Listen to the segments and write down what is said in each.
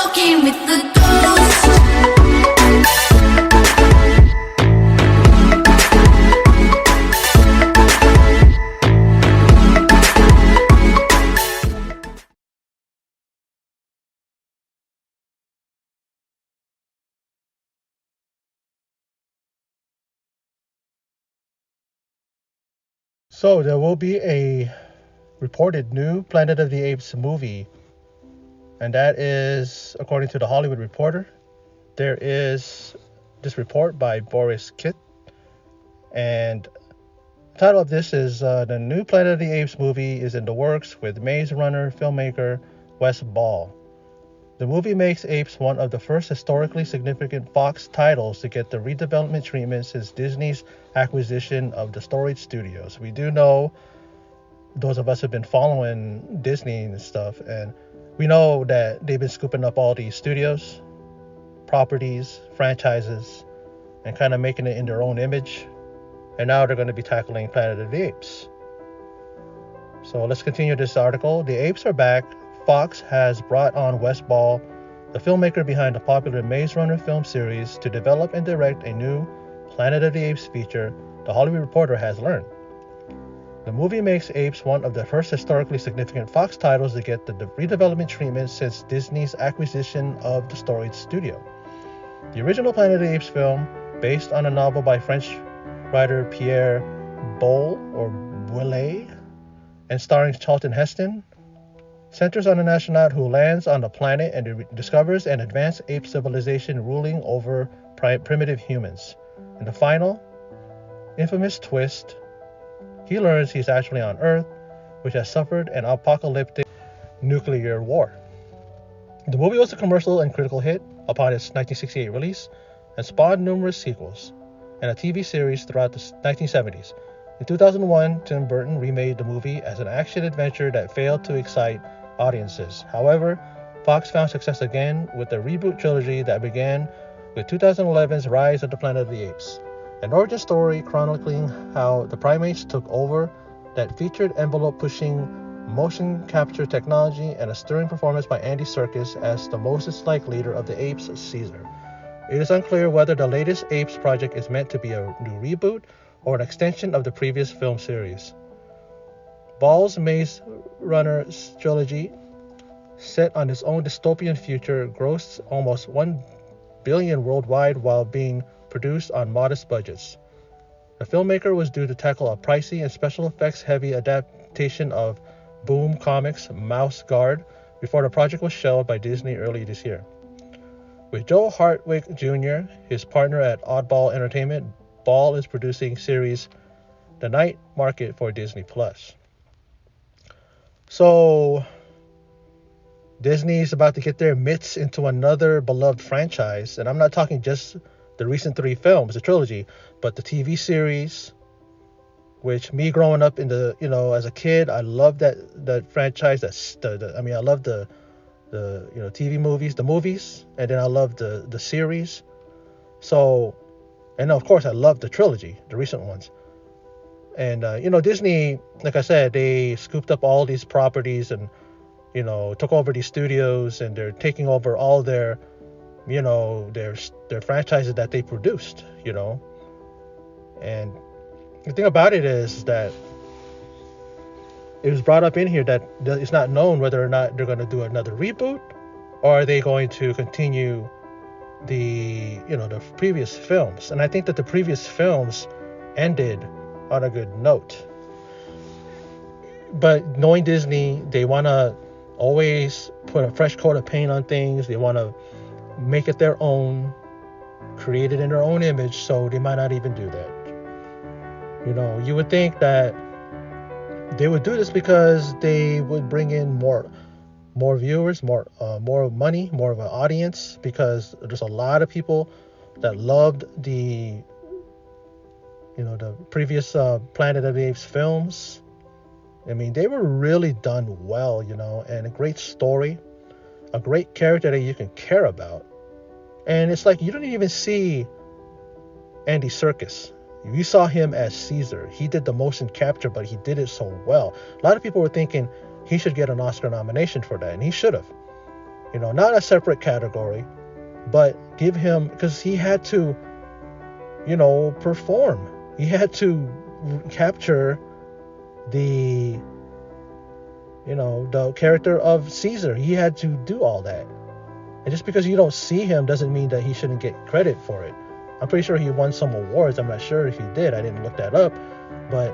walking with the ghost. So there will be a reported new Planet of the Apes movie, and that is according to the Hollywood Reporter. There is this report by Boris Kitt, and the title of this is the new Planet of the Apes movie is in the works with Maze Runner filmmaker Wes Ball. The movie makes Apes one of the first historically significant Fox titles to get the redevelopment treatment since Disney's acquisition of the Storage Studios. We do know, those of us who have been following Disney and stuff, and we know that they've been scooping up all these studios, properties, franchises, and kind of making it in their own image. And now they're going to be tackling Planet of the Apes. So let's continue this article. The Apes are back. Fox has brought on Wes Ball, the filmmaker behind the popular Maze Runner film series, to develop and direct a new Planet of the Apes feature, the Hollywood Reporter has learned. The movie makes Apes one of the first historically significant Fox titles to get the redevelopment treatment since Disney's acquisition of the Storage Studio. The original Planet of the Apes film, based on a novel by French writer Pierre Boulle and starring Charlton Heston, centers on an astronaut who lands on the planet and discovers an advanced ape civilization ruling over primitive humans. In the final, infamous twist, he learns he's actually on Earth, which has suffered an apocalyptic nuclear war. The movie was a commercial and critical hit upon its 1968 release and spawned numerous sequels and a TV series throughout the 1970s. In 2001, Tim Burton remade the movie as an action-adventure that failed to excite audiences. However, Fox found success again with the reboot trilogy that began with 2011's Rise of the Planet of the Apes, an origin story chronicling how the primates took over that featured envelope-pushing motion capture technology and a stirring performance by Andy Serkis as the Moses-like leader of the Apes, Caesar. It is unclear whether the latest Apes project is meant to be a new reboot or an extension of the previous film series. Ball's Maze Runner trilogy, set on its own dystopian future, grossed almost $1 billion worldwide while being produced on modest budgets. The filmmaker was due to tackle a pricey and special effects heavy adaptation of Boom Comics' Mouse Guard before the project was shelved by Disney early this year. With Joe Hartwig Jr., his partner at Oddball Entertainment, Ball is producing series The Night Market for Disney+. So, Disney's about to get their mitts into another beloved franchise, and I'm not talking just the recent 3 films, the trilogy, but the TV series, which me growing up in the, as a kid, I loved that franchise. I love the TV movies, the movies, and then I love the series. So, and of course I love the trilogy, the recent ones. And Disney, like I said, they scooped up all these properties and took over these studios, and they're taking over all their franchises that they produced. And the thing about it is that it was brought up in here that it's not known whether or not they're going to do another reboot, or are they going to continue the previous films. And I think that the previous films ended on a good note. But knowing Disney, they want to always put a fresh coat of paint on things. They want to make it their own, create it in their own image, so they might not even do that. You would think that they would do this because they would bring in more viewers, more money, more of an audience, because there's a lot of people that loved the previous Planet of the Apes films. I mean, they were really done well, and a great story, a great character that you can care about. And it's like you don't even see Andy Serkis. You saw him as Caesar. He did the motion capture, but he did it so well. A lot of people were thinking he should get an Oscar nomination for that, and he should have. not a separate category, but give him, because he had to, perform. He had to capture the, the character of Caesar. He had to do all that. And just because you don't see him doesn't mean that he shouldn't get credit for it. I'm pretty sure he won some awards. I'm not sure if he did. I didn't look that up. But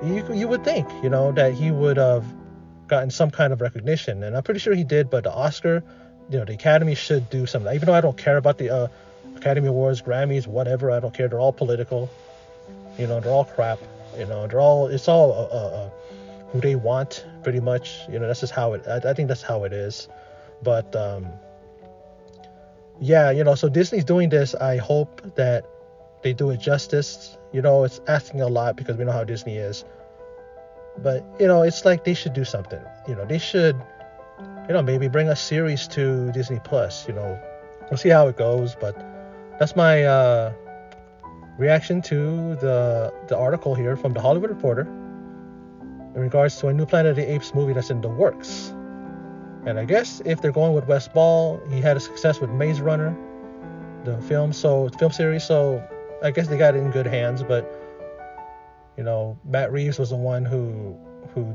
you would think, that he would have gotten some kind of recognition. And I'm pretty sure he did. But the Oscar, the Academy should do something. Even though I don't care about the Academy Awards, Grammys, whatever. I don't care. They're all political. They're all crap. It's all who they want, pretty much. That's just how it, I think that's how it is. But, yeah, so Disney's doing this. I hope that they do it justice. It's asking a lot because we know how Disney is. But, it's like they should do something. They should, maybe bring a series to Disney Plus. We'll see how it goes. But that's my reaction to the article here from The Hollywood Reporter in regards to a new Planet of the Apes movie that's in the works. And I guess if they're going with Wes Ball, he had a success with Maze Runner, the film series. So I guess they got it in good hands. But Matt Reeves was the one who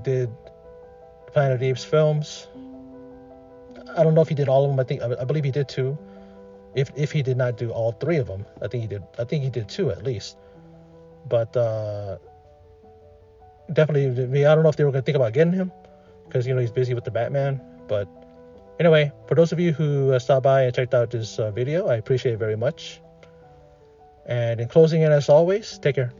did Planet of the Apes films. I don't know if he did all of them. I believe he did two. If he did not do all three of them, I think he did two at least. But definitely, I don't know if they were going to think about getting him because he's busy with the Batman. But anyway, for those of you who stopped by and checked out this video, I appreciate it very much. And in closing, and as always, take care.